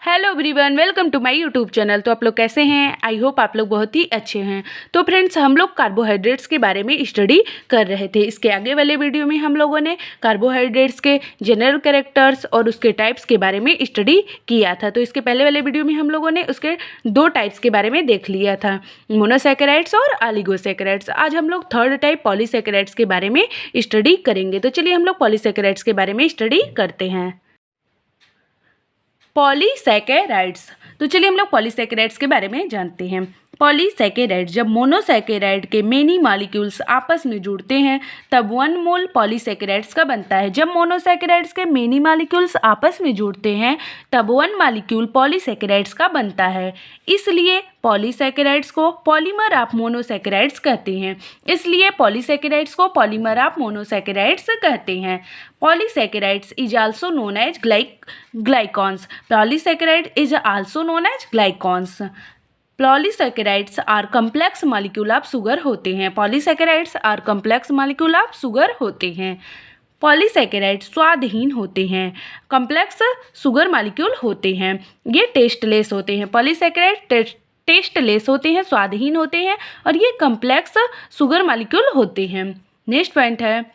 Hello everyone, welcome to my YouTube channel. तो आप लोग कैसे हैं? आई होप आप लोग बहुत ही अच्छे हैं। तो फ्रेंड्स, हम लोग कार्बोहाइड्रेट्स के बारे में स्टडी कर रहे थे। इसके आगे वाले वीडियो में हम लोगों ने कार्बोहाइड्रेट्स के जनरल कैरेक्टर्स और उसके टाइप्स के बारे में स्टडी किया था। तो इसके पहले वाले वीडियो में हम लोगों ने उसके दो टाइप्स के बारे में देख लिया था, मोनोसैकेराइड्स और ऑलिगोसैकेराइड्स। आज हम लोग थर्ड टाइप पॉलीसैकेराइड्स के बारे में स्टडी करेंगे। तो चलिए हम लोग पॉलीसैकेराइड्स के बारे में स्टडी करते हैं। पॉलीसैकेराइड्स। तो चलिए हम लोग पॉलीसैकेराइड्स के बारे में जानते हैं। पॉलीसैकेराइड, जब मोनोसैकेराइड के मेनी मॉलिक्यूल्स आपस में जुड़ते हैं तब 1 मोल पॉलीसैकेराइड्स का बनता है। जब मोनोसैकेराइड्स के मेनी मॉलिक्यूल्स आपस में जुड़ते हैं तब 1 मॉलिक्यूल पॉलीसैकेराइड्स का बनता है। इसलिए पॉलीसैकेराइड्स को पॉलीमर ऑफ मोनोसैकेराइड्स कहते हैं। इसलिए पॉलीसैकेराइड्स को पॉलीमर ऑफ मोनोसैकेराइड्स कहते हैं। Polysaccharides is also known as glycans. Polysaccharide is also known as glycans. Polysaccharides are complex molecule of sugar होते हैं। Polysaccharides are complex molecule of sugar होते हैं। पॉलीसैकेराइड्स स्वादहीन होते हैं, कम्प्लेक्स शुगर मॉलिक्यूल होते हैं। ये टेस्टलेस होते हैं। पॉलीसैकेराइड टेस्टलेस होते हैं, स्वादहीन होते हैं और ये कम्प्लेक्स शुगर मॉलिक्यूल होते हैं। नेक्स्ट पॉइंट है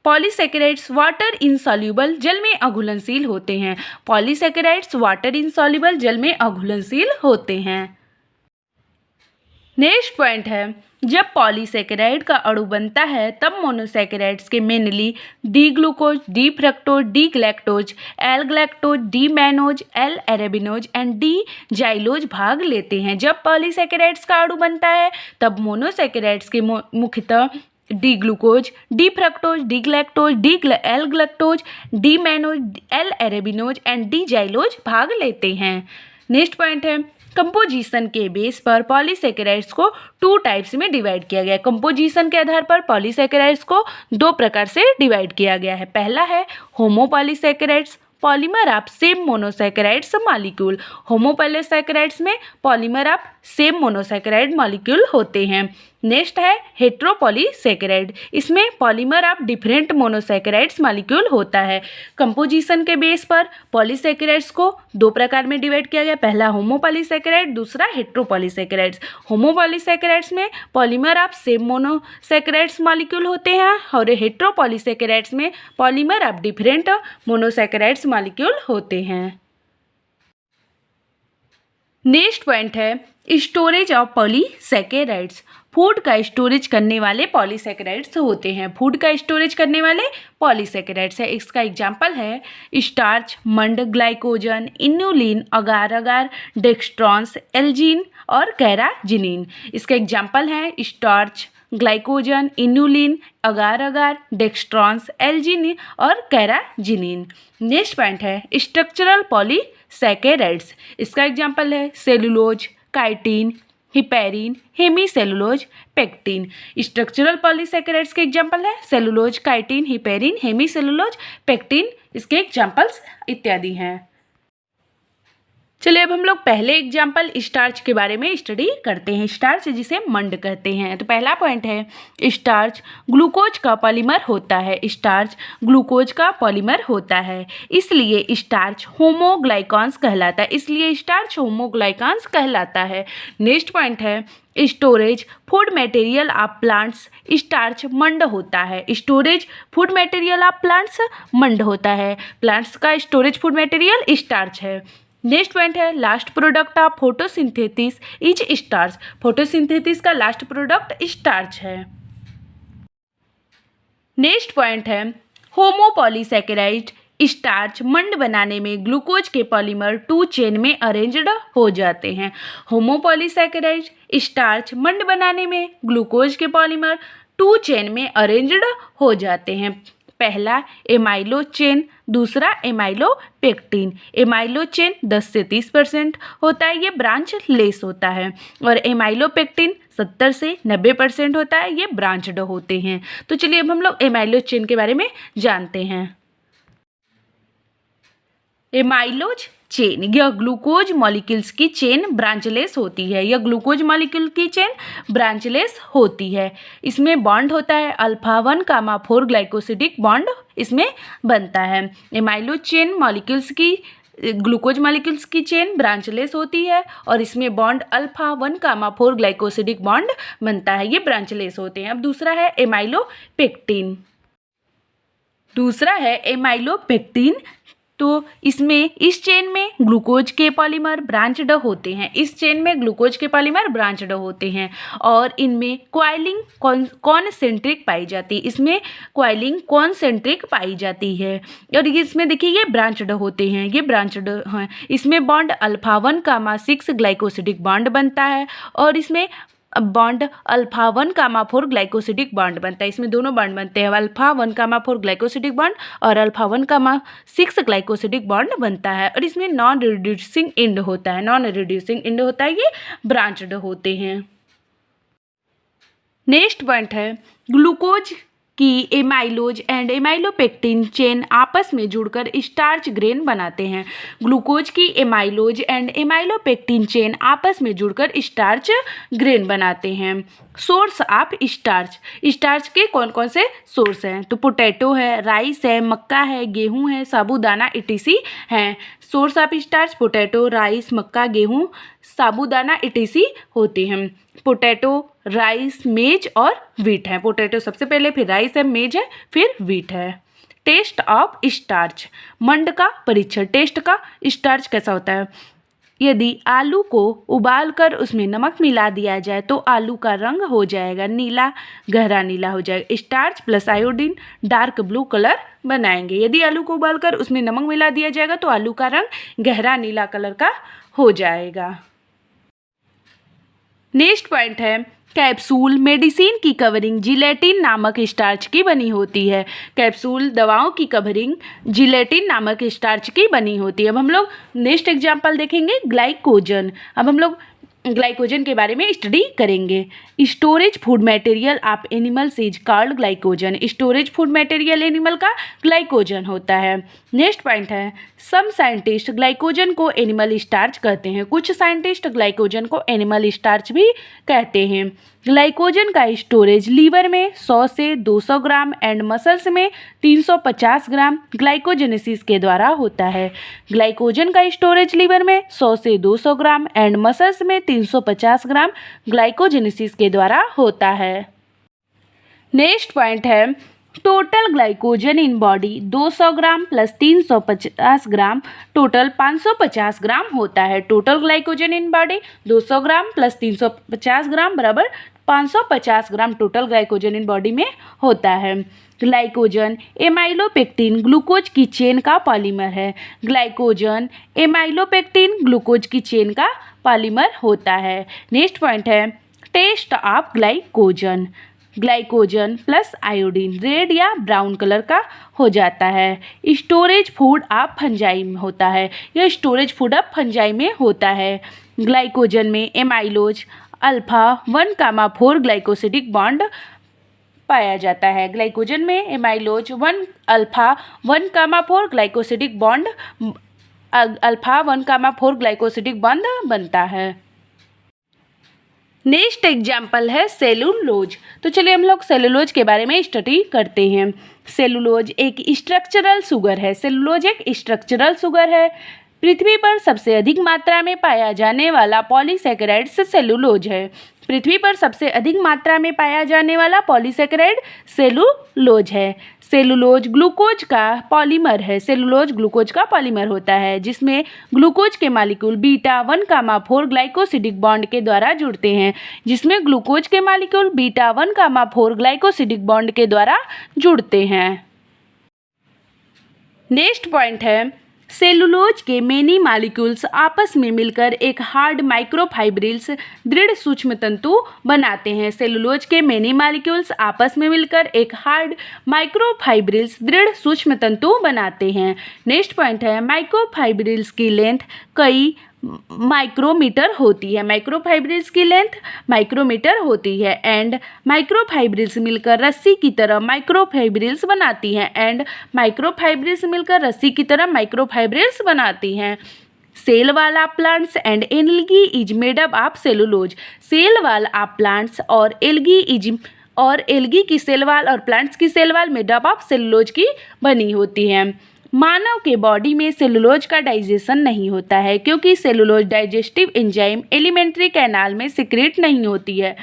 पॉलीसैकेराइड्स वाटर इनसॉल्युबल, जल में अघुलनशील होते हैं। पॉलीसैकेराइड्स वाटर इनसॉल्युबल, जल में अघुलनशील होते हैं। नेक्स्ट पॉइंट है जब पॉलीसैकेराइड का अणु बनता है तब मोनोसैकेराइड्स के mainly D glucose, D fructose, D galactose, L galactose, D mannose, L arabinose and D xylose भाग लेते हैं। जब पॉलीसैकेराइड्स का अणु बनता है तब मोनोसैकेराइड्स के मुख्यतः D glucose, D fructose, D galactose, L galactose, D mannose, L arabinose and D xylose भाग लेते हैं। नेक्स्ट पॉइंट है कंपोजिशन के बेस पर पॉलीसैकेराइड्स को 2 टाइप्स में डिवाइड किया गया है। कंपोजिशन के आधार पर पॉलीसैकेराइड्स को 2 प्रकार से डिवाइड किया गया है। पहला है homopolysaccharides, polymer of same monosaccharides molecule. Homopolysaccharides में polymer of same monosaccharide molecule होते हैं। नेक्स्ट है हेट्रोपॉलीसैकेराइड, इसमें polymer of different monosaccharides molecule होता है। कंपोजिशन के बेस पर पॉलीसैकेराइड्स को 2 प्रकार में डिवाइड किया गया, पहला होमोपॉलीसैकेराइड, दूसरा हेट्रोपॉलीसैकेराइड्स। होमोपॉलीसैकेराइड्स में polymer of same monosaccharides molecule होते हैं और हेट्रोपॉलीसैकेराइड्स में polymer of different monosaccharides molecule होते हैं। नेक्स्ट पॉइंट है स्टोरेज ऑफ पॉलीसैकेराइड्स। फूड का स्टोरेज करने वाले पॉलीसैकेराइड्स होते हैं। फूड का स्टोरेज करने वाले पॉलीसैकेराइड्स है। इसका एग्जांपल है स्टार्च, मंड, ग्लाइकोजन, इन्युलिन, अगार अगार, डेक्स्ट्रॉन्स, एल्जीन और कैराजिनिन। इसका एग्जांपल है स्टार्च, ग्लाइकोजन, इन्युलिन, अगार अगार, डेक्स्ट्रॉन्स, एल्जीन और कैराजिनिन। नेक्स्ट पॉइंट है स्ट्रक्चरल पॉलीसैकेराइड्स। इसका एग्जांपल है cellulose, chitin, heparin, hemicellulose, pectin. Structural polysaccharides के एग्जांपल है cellulose, chitin, heparin, hemicellulose, pectin. इसके एग्जांपल्स इत्यादि हैं। चलिए अब हम लोग पहले एग्जाम्पल स्टार्च के बारे में स्टडी करते हैं। स्टार्च जिसे मंड कहते हैं। तो पहला पॉइंट है स्टार्च ग्लूकोज का पॉलीमर होता है। स्टार्च ग्लूकोज का पॉलीमर होता है, इसलिए स्टार्च होमोग्लाइकॉन्स कहलाता है। इसलिए स्टार्च होमोग्लाइकॉन्स कहलाता है। नेक्स्ट पॉइंट है storage food material of plants. Starch मंड होता है। Storage food material of plants मंड होता है। प्लांट्स का स्टोरेज फूड मटेरियल स्टार्च है। नेक्स्ट पॉइंट है last product of photosynthesis is starch. Photosynthesis का लास्ट प्रोडक्ट स्टार्च है। नेक्स्ट पॉइंट है होमोपॉलीसैकेराइड। स्टार्च मंड बनाने में ग्लूकोज के पॉलीमर 2 चेन में अरेंज्ड हो जाते हैं। होमोपॉलीसैकेराइड स्टार्च मंड बनाने में ग्लूकोज के पॉलीमर 2 चेन में अरेंज्ड हो जाते हैं। पहला एमाइलो चेन, दूसरा एमाइलो पेक्टिन। एमाइलो चेन 10 से 30% होता है, ये ब्रांच लेस होता है और एमाइलो पेक्टिन 70 से 90% होता है, ये ब्रांचड होते हैं। तो चलिए अब हम लोग एमाइलो चेन के बारे में जानते हैं। एमाइलोज चेन, यह ग्लूकोज मॉलिक्यूल्स की चेन ब्रांचलेस होती है। यह ग्लूकोज मॉलिक्यूल की चेन ब्रांचलेस होती है। इसमें बॉन्ड होता है अल्फा 1,4 ग्लाइकोसिडिक बॉन्ड इसमें बनता है। एमाइलो चेन मॉलिक्यूल्स की ग्लूकोज मॉलिक्यूल्स की चेन ब्रांचलेस होती है और इसमें बॉन्ड अल्फा 1,4 ग्लाइकोसिडिक बॉन्ड बनता है, ये ब्रांचलेस होते हैं। अब दूसरा है एमाइलोपेक्टिन। तो इसमें इस चेन में ग्लूकोज के पॉलीमर ब्रांचड होते हैं, और इनमें कॉइलिंग कॉन्सेंट्रिक पाई जाती है और इसमें देखिए ये ब्रांचड होते हैं, इसमें बॉन्ड अल्फा 1,6 ग्लाइकोसिडिक बॉन्ड बनता है और इसमें बॉन्ड अल्फा 1,4 ग्लाइकोसिडिक बॉन्ड बनता है। इसमें दोनों बॉन्ड बनते हैं, अल्फा 1,4 ग्लाइकोसिडिक बॉन्ड और अल्फा 1,6 ग्लाइकोसिडिक बॉन्ड बनता है और इसमें नॉन रिड्यूसिंग एंड होता है, ये ब्रांचड होते हैं। नेक्स्ट पॉइंट है ग्लूकोज की एमाइलोज एंड एमाइलोपेक्टिन चेन आपस में जुड़कर स्टार्च ग्रेन बनाते हैं। ग्लूकोज की एमाइलोज एंड एमाइलोपेक्टिन चेन आपस में जुड़कर स्टार्च ग्रेन बनाते हैं। सोर्स ऑफ स्टार्च के कौन कौन से सोर्स हैं? तो पोटैटो है, राइस है, मक्का है, गेहूं है, साबूदाना इटीसी हैं। Source of starch potato, rice, मक्का, गेहूं, साबूदाना इटीसी होते हैं। पोटैटो, राइस, मेज और व्हीट है। पोटैटो सबसे पहले, फिर राइस है, मेज है, फिर व्हीट है। टेस्ट ऑफ स्टार्च, मंड का परीक्षण। टेस्ट का स्टार्च कैसा होता है? यदि आलू को उबालकर उसमें नमक मिला दिया जाए तो आलू का रंग हो जाएगा नीला, गहरा नीला हो जाएगा। Starch plus iodine dark blue colour बनाएंगे। यदि आलू को उबालकर उसमें नमक मिला दिया जाएगा तो आलू का रंग गहरा नीला कलर का हो जाएगा। नेक्स्ट पॉइंट है कैप्सूल मेडिसिन की कवरिंग जिलेटिन नामक स्टार्च की बनी होती है। कैप्सूल दवाओं की कवरिंग जिलेटिन नामक स्टार्च की बनी होती है। अब हम लोग नेक्स्ट एग्जांपल देखेंगे ग्लाइकोजन। अब हम लोग ग्लाइकोजन के बारे में स्टडी करेंगे। Storage food material of animals is called glycogen. Storage food material animal का ग्लाइकोजन होता है। नेक्स्ट पॉइंट है सम साइंटिस्ट ग्लाइकोजन को एनिमल स्टार्च कहते हैं। कुछ साइंटिस्ट ग्लाइकोजन को एनिमल स्टार्च भी कहते हैं। ग्लाइकोजन का स्टोरेज लीवर में 100 से 200 ग्राम एंड मसल्स में 350 ग्राम ग्लाइकोजेनेसिस के द्वारा होता है। ग्लाइकोजन का स्टोरेज लीवर में 100 से 200 ग्राम एंड मसल्स में 350 ग्राम ग्लाइकोजेनेसिस के द्वारा होता है। नेक्स्ट पॉइंट है total glycogen in body 200 gram plus 350 gram total 550 gram होता है। Total glycogen in body 200 gram plus 350 gram बराबर 550 gram total glycogen in body में होता है। ग्लाइकोजन एमाइलोपेक्टिन ग्लूकोज की चेन का पॉलीमर है। ग्लाइकोजन एमाइलोपेक्टिन ग्लूकोज की चेन का पॉलीमर होता है। नेक्स्ट पॉइंट है test of glycogen. Glycogen plus iodine red या ब्राउन कलर का हो जाता है। स्टोरेज फूड ऑफ फंजाई में होता है। यह स्टोरेज फूड ऑफ फंजाई में होता है। ग्लाइकोजन में एमाइलोज अल्फा 1,4 ग्लाइकोसिडिक बॉन्ड पाया जाता है। ग्लाइकोजन में amylose alpha 1,4 glycosidic bond alpha 1,4 glycosidic bond बनता है। नेक्स्ट एग्जाम्पल है सेलुलोज। तो चलिए हम लोग सेलुलोज के बारे में स्टडी करते हैं। सेलुलोज एक स्ट्रक्चरल शुगर है। सेलुलोज एक स्ट्रक्चरल शुगर है। पृथ्वी पर सबसे अधिक मात्रा में पाया जाने वाला पॉलीसेकेराइड्स सेलुलोज है। पृथ्वी पर सबसे अधिक मात्रा में पाया जाने वाला पॉलीसेकेराइड सेलुलोज है। सेलुलोज ग्लूकोज का पॉलीमर है। सेलुलोज ग्लूकोज का पॉलीमर होता है जिसमें ग्लूकोज के मॉलिक्यूल बीटा 1,4 ग्लाइकोसिडिक बॉन्ड के द्वारा जुड़ते हैं। जुड़ते हैं। नेक्स्ट पॉइंट है सेलुलोज के मेनी मॉलिक्यूल्स आपस में मिलकर एक हार्ड माइक्रोफाइब्रिल्स दृढ़ सूक्ष्म तंतु बनाते हैं। सेलुलोज के मेनी मॉलिक्यूल्स आपस में मिलकर एक हार्ड माइक्रोफाइब्रिल्स दृढ़ सूक्ष्म तंतु बनाते हैं। नेक्स्ट पॉइंट है माइक्रोफाइब्रिल्स की लेंथ कई माइक्रोमीटर होती है। माइक्रोफाइब्रिल्स की लेंथ माइक्रोमीटर होती है एंड माइक्रोफाइब्रिल्स मिलकर रस्सी की तरह माइक्रोफाइब्रिल्स बनाती हैं एंड माइक्रोफाइब्रिल्स मिलकर रस्सी की तरह माइक्रोफाइब्रिल्स बनाती हैं। Cell wall of plants and algae is made up of cellulose. Cell wall of plants और एल्गी की सेल वाल और प्लांट्स की सेल वाल मेड अप ऑफ सेलुलोज की बनी होती हैं। मानव के बॉडी में सेलुलोज का डाइजेशन नहीं होता है क्योंकि cellulose digestive enzyme alimentary canal में सिक्रेट नहीं होती है।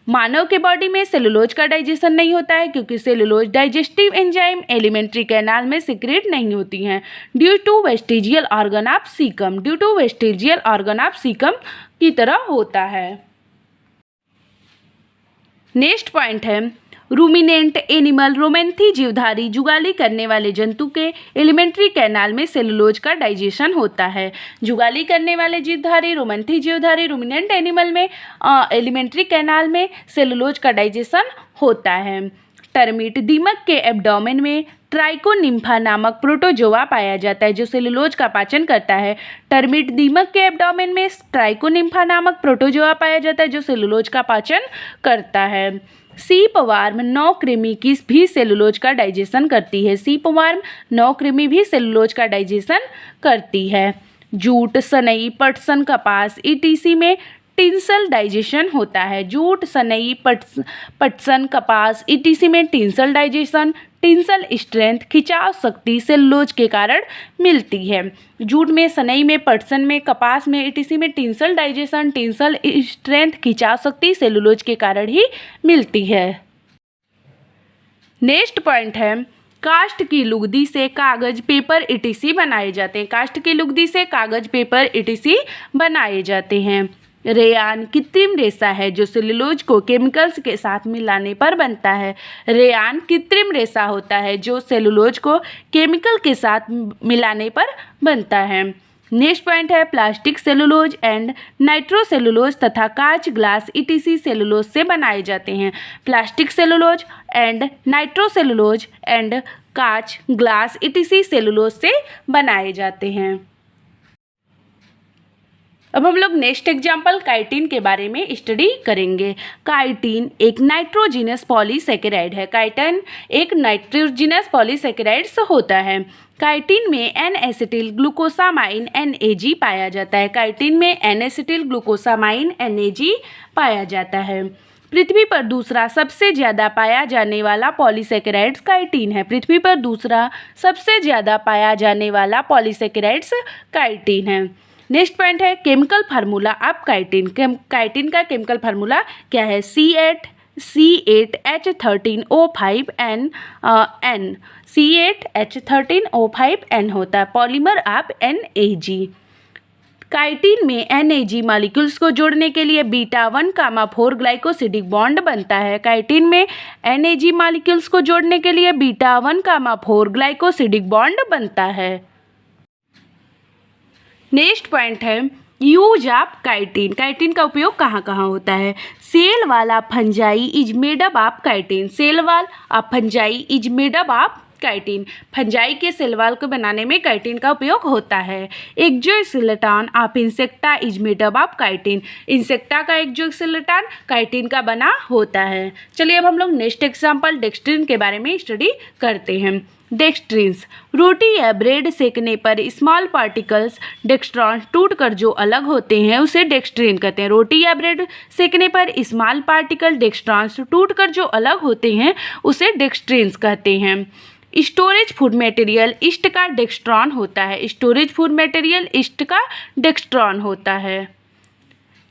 मानव के बॉडी में सेलुलोज का डाइजेशन नहीं होता है क्योंकि cellulose digestive enzyme alimentary canal में सिक्रेट नहीं होती हैं due to vestigial organ of caecum, due to vestigial organ of caecum की तरह होता है। नेक्स्ट पॉइंट है रूमिनेंट एनिमल रोमेंथी जीवधारी जुगाली करने वाले जंतु के एलिमेंट्री कैनाल में सेलुलोज का डाइजेशन होता है। जुगाली करने वाले जीवधारी रोमेंथी जीवधारी रूमिनेंट एनिमल में एलिमेंट्री कैनाल में सेलुलोज का डाइजेशन होता है। टर्मिट दीमक के एब्डोमेन में ट्राइकोनिम्फा नामक प्रोटोजोआ पाया जाता है जो सेलुलोज का पाचन करता है। टर्मिट दीमक के एब्डोमेन में ट्राइकोनिम्फा नामक प्रोटोजोआ पाया जाता है जो सेलुलोज का पाचन करता है। सीप वार्म नौकृमि की भी सेलुलोज का डाइजेशन करती है। सीप वार्म नौकृमि भी सेलुलोज का डाइजेशन करती है। जूट, सनई, पटसन, कपास ईटीसी में टिंसल डाइजेशन होता है। जूट, सनई, पटसन, कपास ईटीसी में टिंसल डाइजेशन, टिंसल स्ट्रेंथ खिंचाव शक्ति सेलुलोज के कारण मिलती है। जूट में, सनई में, पटसन में, कपास में ईटीसी में टिंसल डाइजेशन, टिंसल स्ट्रेंथ खिंचाव शक्ति सेलुलोज के कारण ही मिलती है। नेक्स्ट पॉइंट है काष्ठ की लुगदी से कागज, पेपर ईटीसी बनाए जाते हैं। काष्ठ की लुगदी से कागज, पेपर ईटीसी बनाए जाते हैं। रेयान कृत्रिम रेशा है जो सेलुलोज को केमिकल्स के साथ मिलाने पर बनता है। रेयान कृत्रिम रेशा होता है जो सेलुलोज को केमिकल के साथ मिलाने पर बनता है। नेक्स्ट पॉइंट है प्लास्टिक सेलुलोज एंड नाइट्रोसेलुलोज तथा कांच, ग्लास ईटीसी सेलुलोज से बनाए जाते हैं। Plastic cellulose and nitrocellulose and कांच, ग्लास ईटीसी सेलुलोज से बनाए जाते हैं। अब हम लोग नेक्स्ट एग्जाम्पल काइटिन के बारे में स्टडी करेंगे। काइटिन एक नाइट्रोजिनस पॉलीसेकेराइड है। काइटिन एक नाइट्रोजिनस पॉलीसेकेराइड्स होता है। काइटिन में एन एसिटिल ग्लूकोसामाइन NAG पाया जाता है। काइटिन में एन एसिटिल ग्लूकोसामाइन NAG पाया जाता है। पृथ्वी पर दूसरा सबसे ज़्यादा पाया जाने वाला पॉलीसेकेराइड्स काइटिन है। पृथ्वी पर दूसरा सबसे ज़्यादा पाया जाने वाला पॉलीसेकेराइड्स काइटिन है। नेक्स्ट पॉइंट है chemical formula of chitin. Chitin का केमिकल फार्मूला क्या है? C8H13O5N C8H13O5N होता है। Polymer of NAG। काइटिन में NAG मॉलिक्यूल्स को जोड़ने के लिए β1,4 ग्लाइकोसिडिक बॉन्ड बनता है। काइटिन में NAG मॉलिक्यूल्स को जोड़ने के लिए β1,4 ग्लाइकोसिडिक बॉन्ड बनता है। नेक्स्ट पॉइंट है यूज ऑफ काइटिन। काइटिन का उपयोग कहाँ कहाँ होता है? सेल वाला fungi is made up of chitin. Cell wall of fungi is made up of chitin. Fungi के सेल वाल को बनाने में काइटिन का उपयोग होता है। Exoskeleton of insecta is made up of chitin. Insecta का एक्सोस्केलेटन काइटिन का बना होता है। चलिए अब हम लोग नेक्स्ट एग्जाम्पल डेक्स्ट्रिन के बारे में स्टडी करते हैं। डेक्स्ट्रिन्स रोटी या ब्रेड सेकने पर स्मॉल पार्टिकल्स डेक्स्ट्रॉन टूटकर जो अलग होते हैं उसे डेक्स्ट्रिन कहते हैं। रोटी या ब्रेड सेकने पर स्मॉल पार्टिकल डेक्स्ट्रॉन्स टूटकर जो अलग होते हैं उसे डेक्स्ट्रिन्स कहते हैं। स्टोरेज फूड मटेरियल ईस्ट का डेक्स्ट्रॉन होता है। स्टोरेज फूड मटेरियल ईस्ट का डेक्स्ट्रॉन होता है।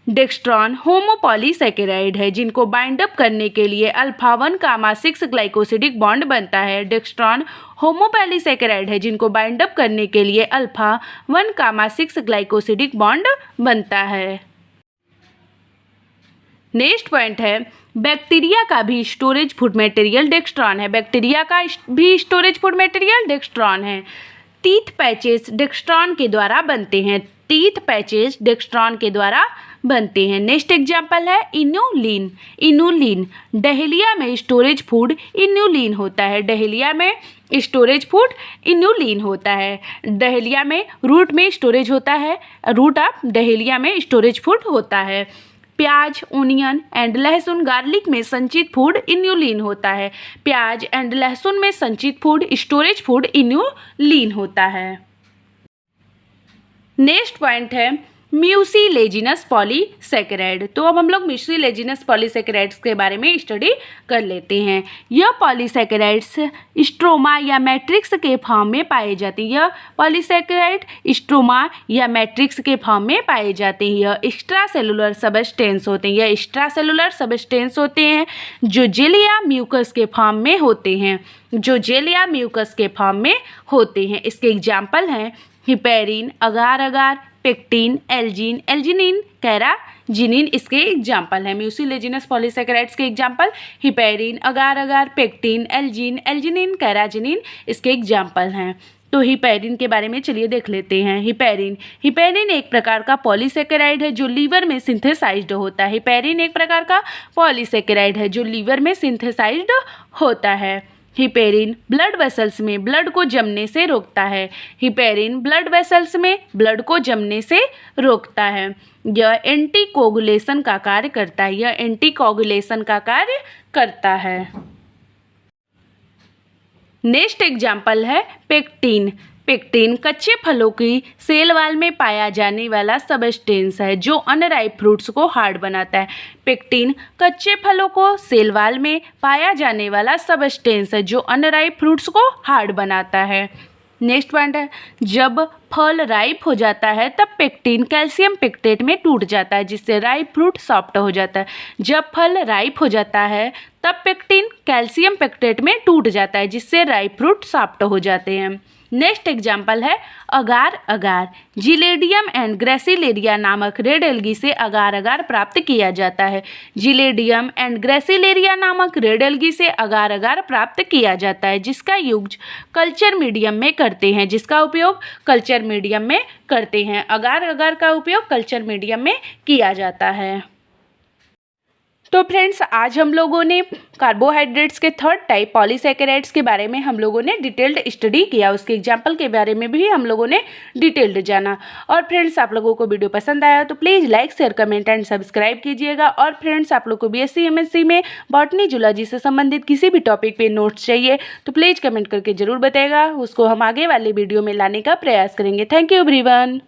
डेक्स्ट्रॉन होमोपॉलीसेकेराइड है जिनको बाइंड अप करने के लिए अल्फा-1,6 ग्लाइकोसिडिक बॉन्ड बनता है। डेक्स्ट्रॉन होमोपॉलीसेकेराइड है जिनको बाइंड अप करने के लिए अल्फा-1,6 ग्लाइकोसिडिक बॉन्ड बनता है। नेक्स्ट पॉइंट है बैक्टीरिया का भी स्टोरेज फूड मटेरियल डेक्स्ट्रॉन है। बैक्टीरिया का भी स्टोरेज फूड मटेरियल डेक्स्ट्रॉन है। टीथ पैचेस डेक्स्ट्रॉन के द्वारा बनते हैं। टीथ पैचेस डेक्स्ट्रॉन के द्वारा बनते हैं। नेक्स्ट एग्जाम्पल है इन्यूलिन। इन्यूलिन डहेलिया में स्टोरेज फूड इन्यूलिन होता है। डहेलिया में स्टोरेज फूड इन्यूलिन होता है। डहेलिया में रूट में स्टोरेज होता है। रूट ऑफ डहेलिया में स्टोरेज फूड होता है। प्याज, ओनियन एंड लहसुन गार्लिक में संचित फूड इन्यूलिन होता है। प्याज एंड लहसुन में संचित फूड स्टोरेज फूड इन्यूलिन होता है। नेक्स्ट पॉइंट है म्यूसिलेजिनस पॉलीसेकेराइड। तो अब हम लोग म्यूसिलेजिनस पॉलीसेकेराइड्स के बारे में स्टडी कर लेते हैं। यह पॉलीसेकेराइड्स स्ट्रोमा या मैट्रिक्स के फॉर्म में पाए जाते हैं। यह पॉलीसेकेराइड स्ट्रोमा या मैट्रिक्स के फॉर्म में पाए जाते हैं। यह एक्स्ट्रा सेलुलर सबस्टेंस होते हैं। यह एक्स्ट्रा सेलुलर सबस्टेंस होते हैं जो जेल या म्यूकस के फॉर्म में होते हैं। जो जेल या म्यूकस के फॉर्म में होते हैं। इसके एग्जाम्पल हैं हिपेरिन, अगार अगार, पेक्टिन, एल्जीन, एल्जीनिन, कैराजिनिन इसके एग्जाम्पल हैं। म्यूसिलेजिनस पॉलीसेकेराइड्स के एग्जाम्पल हिपेरिन, अगार अगार, पेक्टिन, एल्जीन, एल्जीनिन, कैराजिनिन इसके एग्जाम्पल हैं। तो हिपेरिन के बारे में चलिए देख लेते हैं। हिपेरिन एक प्रकार का पॉलीसेकेराइड है जो लीवर में सिंथेसाइज्ड होता है। हिपेरिन एक प्रकार का पॉलीसेकेराइड है जो लीवर में सिंथेसाइज्ड होता है। हिपेरिन ब्लड वेसल्स में ब्लड को जमने से रोकता है। हिपेरिन ब्लड वेसल्स में ब्लड को जमने से रोकता है। यह एंटीकोगुलेशन का कार्य करता है। यह एंटीकोगुलेशन का कार्य करता है। नेक्स्ट एग्जाम्पल है पेक्टिन। पेक्टिन कच्चे फलों की सेल वाल में पाया जाने वाला सबस्टेंस है जो अनराइप फ्रूट्स को हार्ड बनाता है। पेक्टिन कच्चे फलों को सेल वाल में पाया जाने वाला सबस्टेंस है जो अनराइप फ्रूट्स को हार्ड बनाता है। नेक्स्ट पॉइंट है जब फल राइप हो जाता है तब पेक्टिन कैल्शियम पेक्टेट में टूट जाता है जिससे राइप फ्रूट सॉफ्ट हो जाता है। जब फल राइप हो जाता है तब पेक्टिन कैल्शियम पेक्टेट में टूट जाता है जिससे राइप फ्रूट सॉफ्ट हो जाते हैं। नेक्स्ट एग्जाम्पल है अगार अगार। जिलेडियम एंड ग्रेसिलेरिया नामक रेड एल्गी से अगार अगार प्राप्त किया जाता है। जिलेडियम एंड ग्रेसिलेरिया नामक रेड एल्गी से अगार अगार प्राप्त किया जाता है जिसका यूज कल्चर मीडियम में करते हैं। जिसका उपयोग कल्चर मीडियम में करते हैं। अगार अगार का उपयोग कल्चर मीडियम में किया जाता है। तो फ्रेंड्स आज हम लोगों ने कार्बोहाइड्रेट्स के थर्ड टाइप पॉलीसेकेराइड्स के बारे में हम लोगों ने डिटेल्ड स्टडी किया। उसके एग्जाम्पल के बारे में भी हम लोगों ने डिटेल्ड जाना। और फ्रेंड्स आप लोगों को वीडियो पसंद आया तो please like share comment and subscribe कीजिएगा। और फ्रेंड्स आप लोग को BSc MSc में बॉटनी जूलॉजी से संबंधित किसी भी टॉपिक पे नोट्स चाहिए तो प्लीज़ कमेंट करके ज़रूर बताइएगा। उसको हम आगे वाले वीडियो में लाने का प्रयास करेंगे। Thank you everyone.